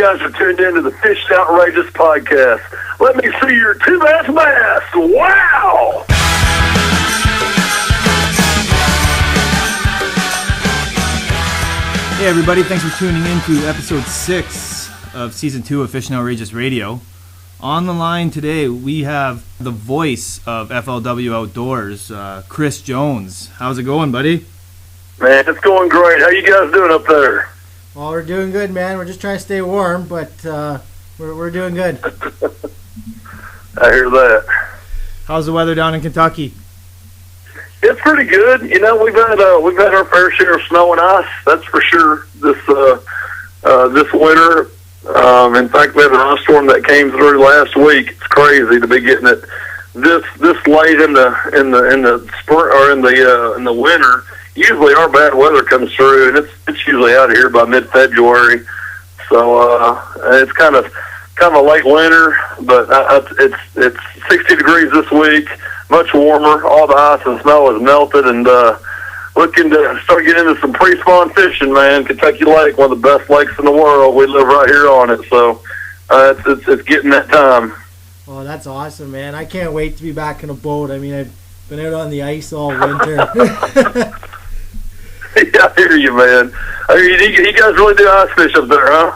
guys are tuned into the Fishin Outrageous podcast. Let me see your 2-bass bass. Wow! Hey everybody, thanks for tuning in to episode 6 of season 2 of Fishin Outrageous Radio. On the line today, we have the voice of FLW Outdoors, Chris Jones. How's it going, buddy? Man, it's going great. How you guys doing up there? Well, we're doing good, man. We're just trying to stay warm, but we're doing good. I hear that. How's the weather down in Kentucky? It's pretty good. You know, we've had our fair share of snow and ice. That's for sure. This winter. In fact, we had an ice storm that came through last week. It's crazy to be getting it this late in the spring or in the winter. Usually our bad weather comes through, and it's usually out of here by mid-February. So it's kind of a late winter, but it's 60 degrees this week, much warmer. All the ice and snow has melted, and looking to start getting into some pre-spawn fishing, man. Kentucky Lake, one of the best lakes in the world. We live right here on it, so it's getting that time. Oh, that's awesome, man. I can't wait to be back in a boat. I mean, I've been out on the ice all winter. Yeah, I hear you, man. You guys really do ice fish up there, huh?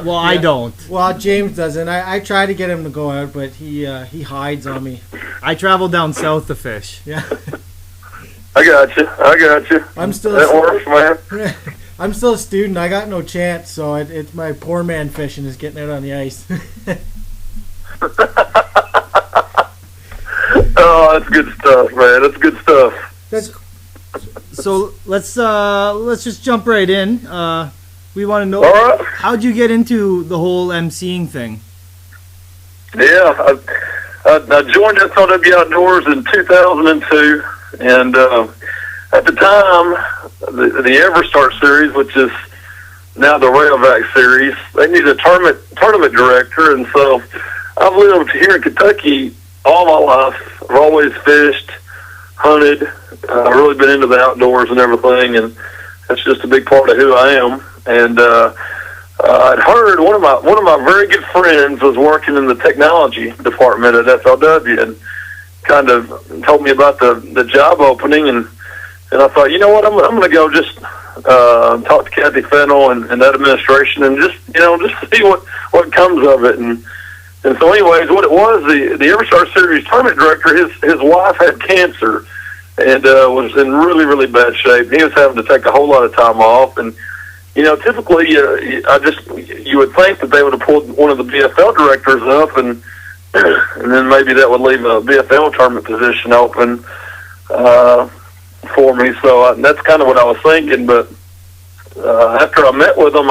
Well, I don't. Well, James doesn't. I try to get him to go out, but he hides on me. I travel down south to fish. Yeah. I got you. That works, man. I'm still a student. I got no chance, so it's my poor man fishing is getting out on the ice. Oh, that's good stuff, man. That's good stuff. So let's just jump right in. We want to know, right. How'd you get into the whole emceeing thing? Yeah, I joined FLW Outdoors in 2002, and at the time, the EverStart series, which is now the Rayovac series, they needed a tournament director, and so I've lived here in Kentucky all my life. I've always fished, hunted. I've really been into the outdoors and everything, and that's just a big part of who I am. And I'd heard one of my very good friends was working in the technology department at FLW, and kind of told me about the job opening, and I thought, you know what, I'm going to go just talk to Kathy Fennell and that administration, and just see what comes of it. And so, anyways, what it was, the EverStart Series tournament director, his wife had cancer, and was in really, really bad shape. He was having to take a whole lot of time off, and typically, you would think that they would have pulled one of the BFL directors up, and then maybe that would leave a BFL tournament position open for me. So that's kind of what I was thinking. But after I met with them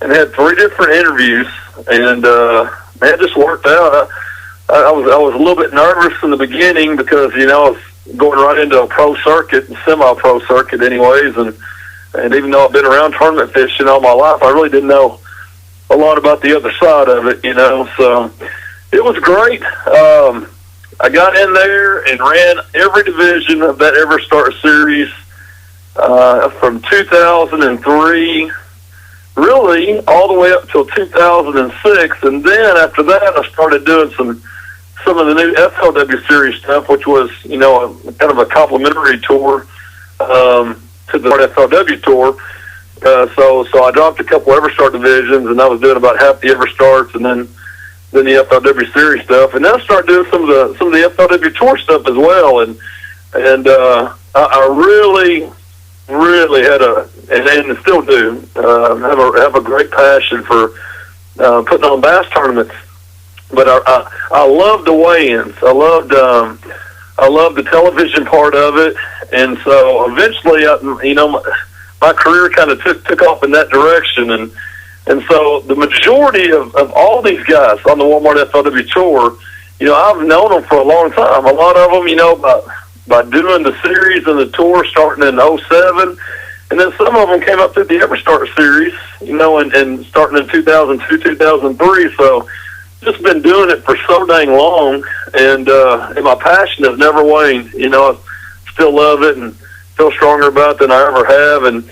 and had 3 different interviews, and it just worked out. I was a little bit nervous in the beginning because I was going right into a pro circuit, semi-pro circuit, anyways, and even though I've been around tournament fishing all my life, I really didn't know a lot about the other side of it, so it was great. I got in there and ran every division of that EverStart series from 2003, really all the way up till 2006, and then after that I started doing some of the new FLW series stuff, which was kind of a complimentary tour to the FLW tour. So I dropped a couple EverStart divisions, and I was doing about half the EverStarts, and then the FLW series stuff, and then I started doing some of the FLW tour stuff as well, and I really had and still do have a great passion for putting on bass tournaments. But I love the weigh-ins. I loved the television part of it, and so eventually, my career kind of took off in that direction, and so the majority of all these guys on the Walmart FLW tour, I've known them for a long time. A lot of them, by doing the series and the tour starting in 2007, and then some of them came up through the EverStart series, and starting in 2002, 2003. So just been doing it for so dang long, and my passion has never waned. I still love it and feel stronger about it than I ever have. And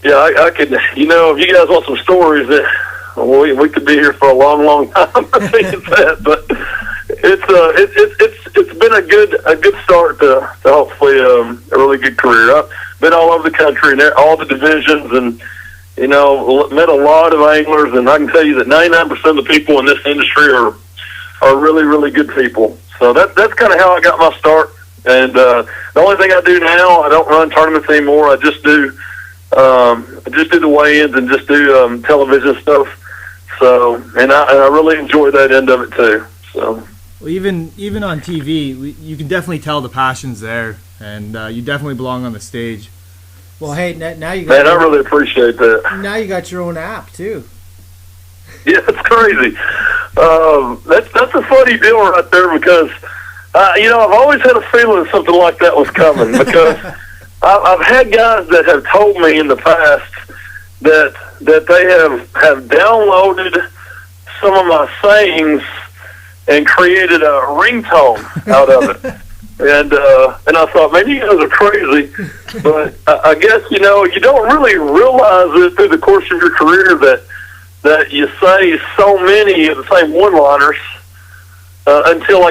Yeah, I could. You know, if you guys want some stories, we could be here for a long, long time. I think it's that, but it's been a good start to hopefully a really good career. I've been all over the country and all the divisions, and you know, met a lot of anglers, and I can tell you that 99% of the people in this industry are really, really good people. So that's kind of how I got my start. And the only thing I do now, I don't run tournaments anymore. I just do the weigh-ins and just do television stuff. So, and I really enjoy that end of it too. So, well, even on TV, you can definitely tell the passion's there, and you definitely belong on the stage. Well, hey, now you got. Man, I really appreciate that. Now you got your own app too. Yeah, it's crazy. That's a funny deal right there because, you know, I've always had a feeling something like that was coming because I've had guys that have told me in the past that they have downloaded some of my sayings and created a ringtone out of it. And I thought, man, you guys are crazy. But I guess, you know, you don't really realize it through the course of your career that you say so many of the same one-liners until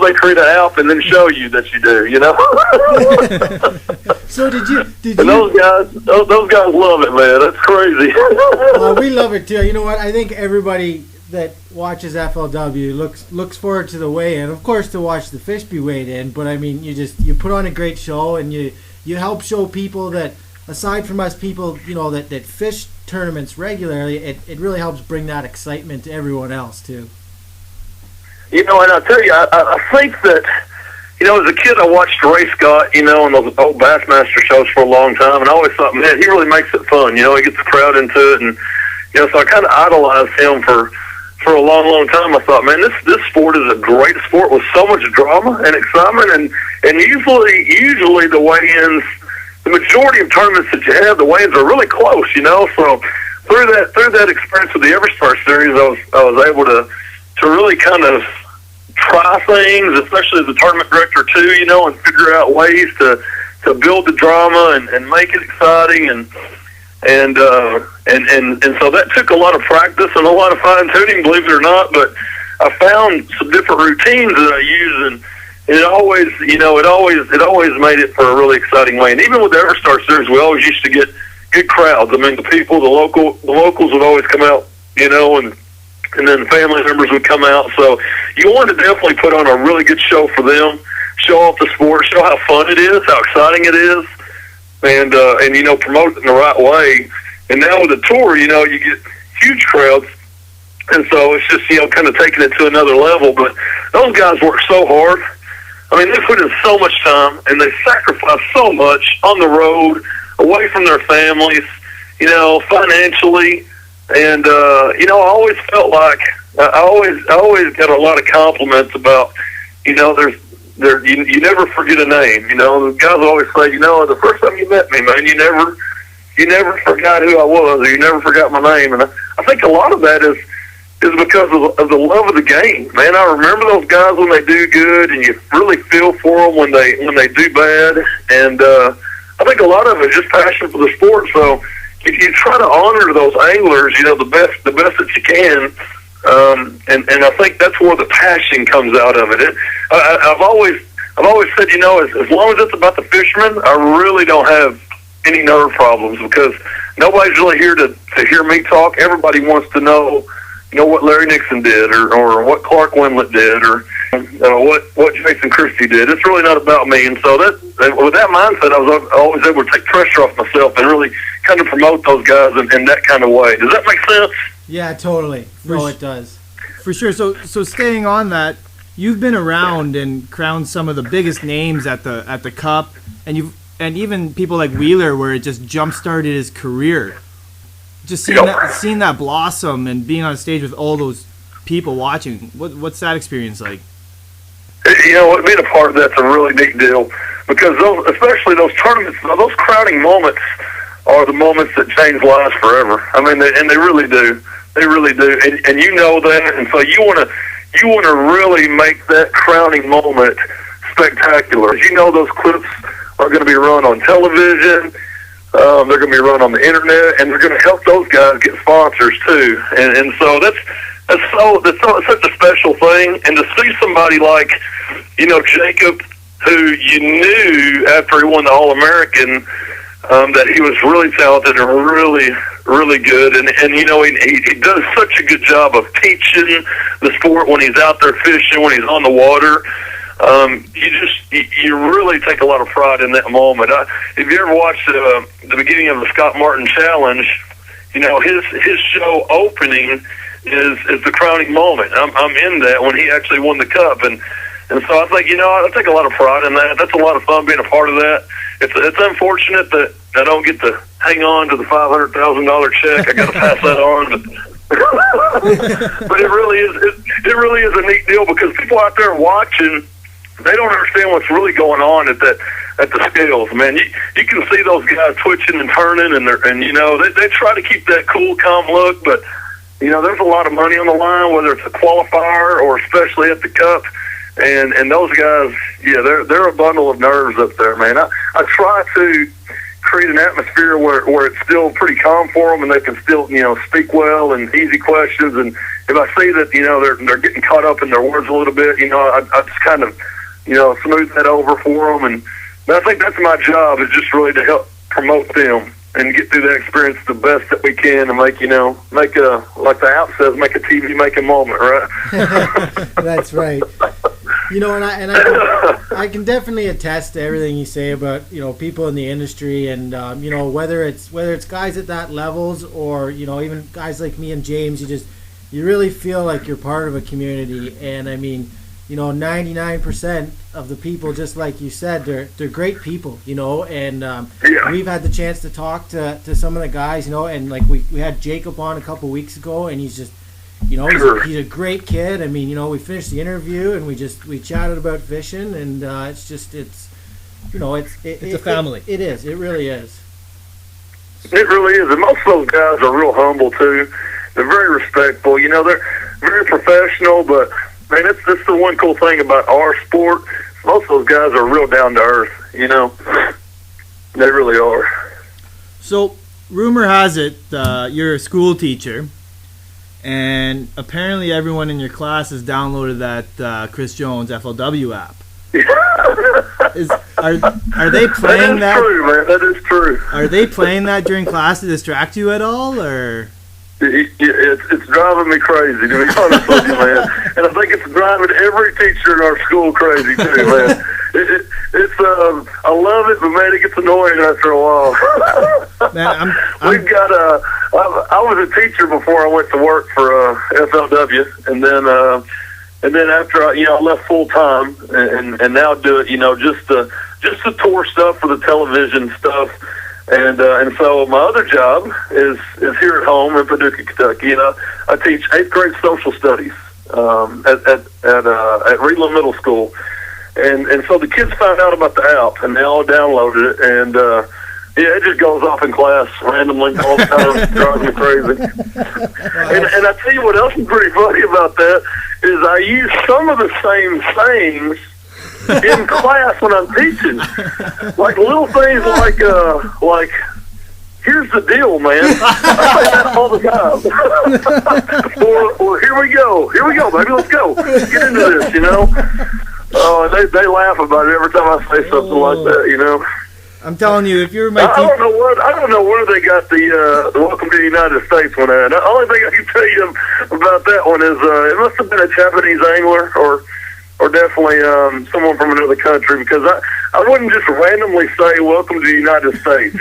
they create an app and then show you that you do, you know? So did you? And those guys love it, man. That's crazy. Well, we love it too. You know what? I think everybody that watches FLW looks forward to the weigh-in, of course, to watch the fish be weighed in. But I mean, you put on a great show, and you help show people that aside from us people, you know, that fish tournaments regularly, it really helps bring that excitement to everyone else too. You know, and I'll tell you, I think that, you know, as a kid I watched Ray Scott, you know, on those old Bassmaster shows for a long time, and I always thought, man, he really makes it fun. You know, he gets the crowd into it, and you know, so I kind of idolized him for a long, long time. I thought, man, this sport is a great sport with so much drama and excitement, and usually the weigh-ins, the majority of tournaments that you have, the weigh-ins are really close, you know. So through that experience with the EverStar series, I was able to really kind of try things, especially as a tournament director too, you know, and figure out ways to build the drama and make it exciting and so that took a lot of practice and a lot of fine tuning, believe it or not. But I found some different routines that I use, and it always made it for a really exciting way. And even with the EverStar series, we always used to get good crowds. I mean, the locals would always come out, you know, and then family members would come out. So you want to definitely put on a really good show for them, show off the sport, show how fun it is, how exciting it is, and you know, promote it in the right way. And now with the tour, you know, you get huge crowds, and so it's just, you know, kind of taking it to another level. But those guys work so hard. I mean, they put in so much time, and they sacrifice so much on the road, away from their families, you know, financially. And you know, I always felt like I always got a lot of compliments about, you know, you never forget a name. You know, the guys always say, you know, the first time you met me, man, you never forgot who I was, or you never forgot my name. And I think a lot of that is because of the love of the game, man. I remember those guys when they do good, and you really feel for them when they do bad. And I think a lot of it is just passion for the sport. So if you try to honor those anglers, you know, the best that you can, and I think that's where the passion comes out of it. I've always said, you know, as long as it's about the fishermen, I really don't have any nerve problems, because nobody's really here to hear me talk. Everybody wants to know, you know, what Larry Nixon did, or what Clark Wendlandt did, or what Jason Christie did. It's really not about me. And so with that mindset, I was always able to take pressure off myself and really kind of promote those guys in that kind of way. Does that make sense? Yeah, totally. No, it does. For sure. So staying on that, you've been around and crowned some of the biggest names at the Cup, and even people like Wheeler, where it just jump-started his career. Just seeing that blossom and being on stage with all those people watching, what's that experience like? You know, being a part of that's a really neat deal, because especially those tournaments, those crowding moments are the moments that change lives forever. I mean, and they really do. They really do, and you know that, and so you want to really make that crowning moment spectacular. You know, those clips are going to be run on television. They're going to be run on the internet, and they're going to help those guys get sponsors too. And so that's such a special thing. And to see somebody like, Jacob, who you knew after he won the All-American, that he was really talented and really, really good. And he does such a good job of teaching the sport when he's out there fishing, when he's on the water. You really take a lot of pride in that moment. If you ever watched the beginning of the Scott Martin Challenge, his show opening is the crowning moment. I'm in that when he actually won the cup, and so I think I take a lot of pride in that. That's a lot of fun being a part of that. It's unfortunate that I don't get to hang on to the $500,000 check. I got to pass that on. But it really is a neat deal, because people out there watching, they don't understand what's really going on at the scales, man. You can see those guys twitching and turning, and they try to keep that cool, calm look, but there's a lot of money on the line, whether it's a qualifier or especially at the cup. And those guys, they're a bundle of nerves up there, man. I try to create an atmosphere where it's still pretty calm for them, and they can still speak well and easy questions. And if I see that they're getting caught up in their words a little bit, I just kind of smooth that over for them. And I think that's my job, is just really to help promote them and get through that experience the best that we can, and make like the app says, make a TV making moment, right? That's right. And I can definitely attest to everything you say about people in the industry, and whether it's guys at that levels, or even guys like me and James, you really feel like you're part of a community. And 99% of the people, just like you said, they're great people, and we've had the chance to talk to some of the guys, and like we had Jacob on a couple weeks ago, and he's just he's a great kid. We finished the interview, and we chatted about fishing, and it's a family. It is. It really is. It really is. And most of those guys are real humble too. They're very respectful. They're very professional, but man, that's the one cool thing about our sport. Most of those guys are real down to earth. They really are. So, rumor has it you're a school teacher, and apparently everyone in your class has downloaded that Chris Jones FLW app. Are they playing that? That is true, man. That is true. Are they playing that during class to distract you at all, or? It's driving me crazy, to be honest with you, man. And I think it's driving every teacher in our school crazy too, man. I love it, but man, it gets annoying after a while. Man, We've got I was a teacher before I went to work for FLW, and then after I left full time, and now do it, just the tour stuff for the television stuff. And so my other job is here at home in Paducah, Kentucky, and I teach 8th grade social studies at Reedland Middle School, and so the kids found out about the app, and they all downloaded it, and it just goes off in class randomly all the time, drives me crazy. And I tell you what else is pretty funny about that is I use some of the same sayings in class when I'm teaching, like little things like here's the deal, man. I say that all the time. or here we go, baby, let's go, get into this, Oh, they laugh about it every time I say something like that, I'm telling you, if you're my I don't know where they got the Welcome to the United States one at. The only thing I can tell you about that one is it must have been a Japanese angler, or definitely someone from another country, because I wouldn't just randomly say "Welcome to the United States."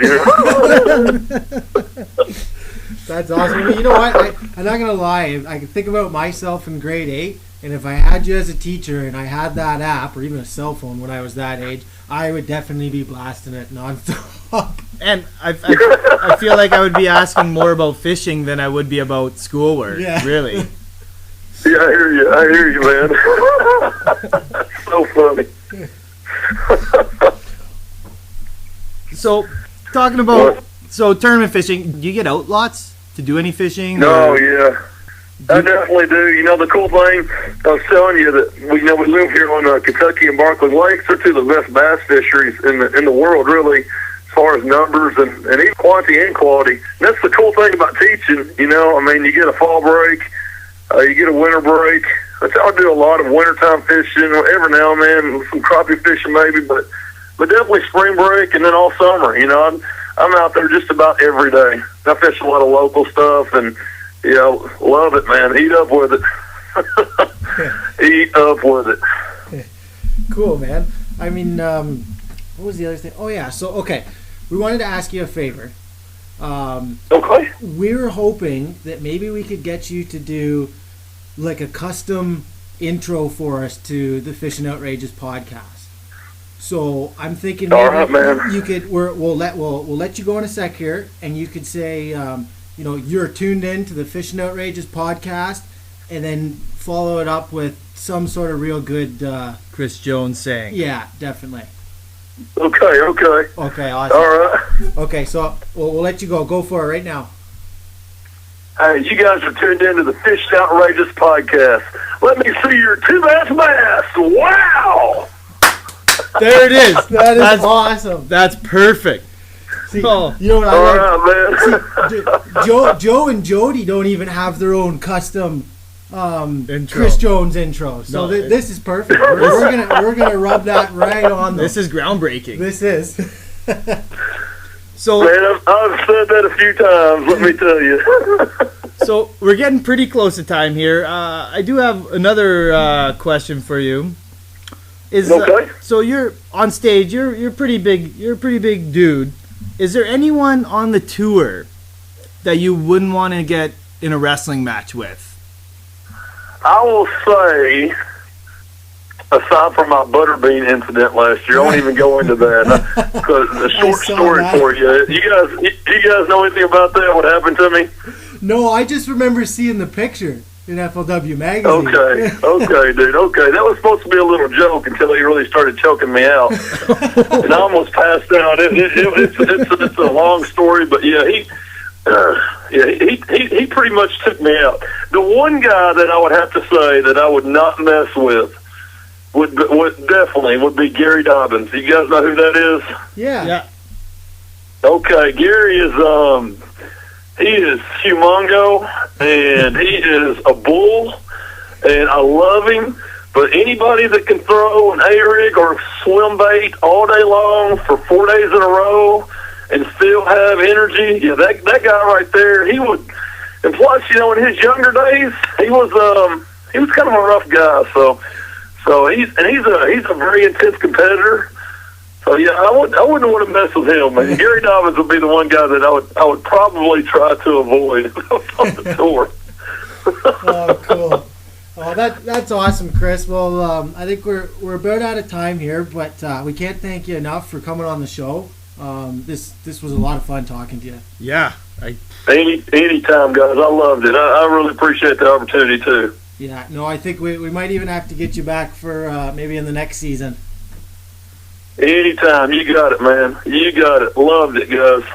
That's awesome. You know what? I'm not gonna lie. I can think about myself in grade 8, and if I had you as a teacher and I had that app or even a cell phone when I was that age, I would definitely be blasting it nonstop. And I feel like I would be asking more about fishing than I would be about schoolwork. Yeah. Really. Yeah, I hear you, man. That's so funny. So, talking about tournament fishing, do you get out lots to do any fishing? No, yeah. I definitely do. The cool thing, I was telling you that we live here on Kentucky and Barkley Lakes. They're two of the best bass fisheries in the world, really, as far as numbers and even quantity and quality. And that's the cool thing about teaching, you know. I mean, you get a fall break, you get a winter break. I do a lot of wintertime fishing every now and then, some crappie fishing maybe, but definitely spring break and then all summer. You know, I'm out there just about every day. I fish a lot of local stuff and, you know, love it, man. Eat up with it. Eat up with it. Cool, man. I mean, what was the other thing? Oh, yeah. So, okay. We wanted to ask you a favor. Okay. We were hoping that maybe we could get you to do like a custom intro for us to the Fishin Outrageous podcast. So I'm thinking maybe all right, man. You could we'll let you go in a sec here, and you could say you know, you're tuned in to the Fishin Outrageous podcast, and then follow it up with some sort of real good Chris Jones saying. Yeah, definitely. Okay, awesome. All right. Okay, so we'll let you go. Go for it right now. Hey, you guys are tuned into the Fishin Outrageous podcast. Let me see your two-bass bass. Wow! There it is. That's awesome. That's perfect. See, you know what I All like? right, See, Joe and Jody don't even have their own custom Chris Jones intro. So this is perfect. We're gonna rub that right on them. This is groundbreaking. This is. So, man, I've said that a few times, let me tell you. So we're getting pretty close to time here. I do have another question for you. Okay. So you're on stage. You're pretty big. You're a pretty big dude. Is there anyone on the tour that you wouldn't want to get in a wrestling match with? I will say, aside from my butterbean incident last year, I won't even go into that. Because the short story for you. You guys know anything about that? What happened to me? No, I just remember seeing the picture in FLW magazine. Okay, dude. Okay, that was supposed to be a little joke until he really started choking me out, and I almost passed out. It's a long story, but yeah, he pretty much took me out. The one guy that I would have to say that I would not mess with would definitely be Gary Dobbins. You guys know who that is? Yeah. Okay, Gary is he is humongo, and he is a bull, and I love him. But anybody that can throw an A-rig or swim bait all day long for 4 days in a row and still have energy, yeah, that guy right there, he would. And plus, you know, in his younger days, he was kind of a rough guy. So he's a very intense competitor. So yeah, I wouldn't want to mess with him. Man. Gary Dobbins would be the one guy that I would probably try to avoid on the tour. Oh, cool. Oh, that's awesome, Chris. Well, I think we're about out of time here, but we can't thank you enough for coming on the show. This was a lot of fun talking to you. Yeah. Anytime, guys. I loved it. I really appreciate the opportunity too. Yeah. No, I think we might even have to get you back for maybe in the next season. Anytime. You got it, man. You got it. Loved it, guys.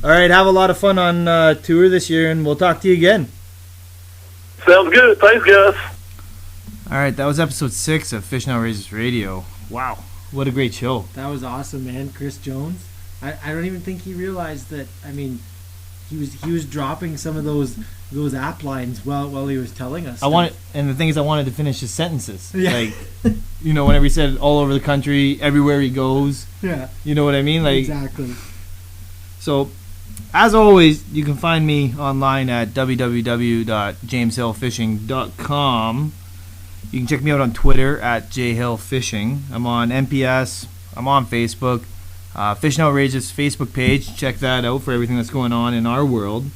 All right. Have a lot of fun on tour this year, and we'll talk to you again. Sounds good. Thanks, guys. All right. That was episode 6 of Fishin Outrageous Radio. Wow. What a great show. That was awesome, man. Chris Jones. I don't even think he realized that. I mean, he was dropping some of those app lines while he was telling us. And the thing is, I wanted to finish his sentences. Yeah. Like, you know, whenever he said all over the country, everywhere he goes. Yeah. You know what I mean? Like, exactly. So, as always, you can find me online at www.jameshillfishing.com. You can check me out on Twitter at jhillfishing. I'm on MPS. I'm on Facebook. Fishin Outrageous Facebook page. Check that out for everything that's going on in our world.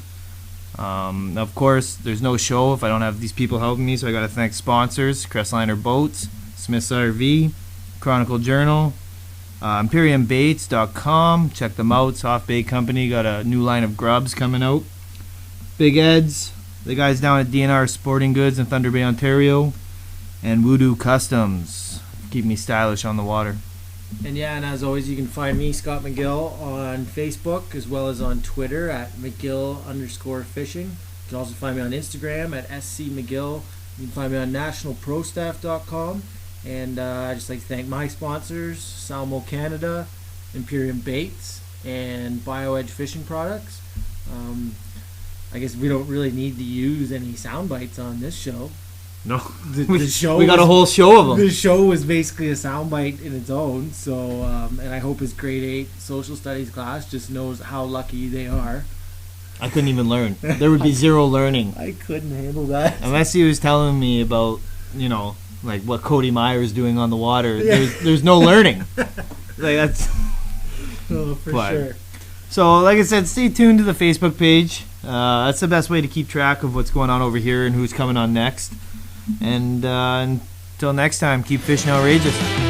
Of course, there's no show if I don't have these people helping me, so I got to thank sponsors: Crestliner Boats, Smith's RV, Chronicle Journal, ImperiumBaits.com. Check them out. Soft Bait Company got a new line of grubs coming out. Big Ed's, the guys down at DNR Sporting Goods in Thunder Bay, Ontario, and Voodoo Customs. Keep me stylish on the water. And yeah, and as always, you can find me, Scott McGill, on Facebook as well as on Twitter at McGill_fishing. You can also find me on Instagram at SCMcGill. You can find me on nationalprostaff.com. And I'd just like to thank my sponsors, Salmo Canada, Imperium Baits, and BioEdge fishing products. I guess we don't really need to use any sound bites on this show. No, The show we got a whole show of them. The show was basically a soundbite in its own. So, and I hope his grade 8 social studies class just knows how lucky they are. I couldn't even learn. There would be zero learning. I couldn't handle that. Unless he was telling me about, like what Cody Meyer is doing on the water. There's no learning. That's. Oh, for sure. So, like I said, stay tuned to the Facebook page. That's the best way to keep track of what's going on over here and who's coming on next. And until next time, keep fishing outrageous.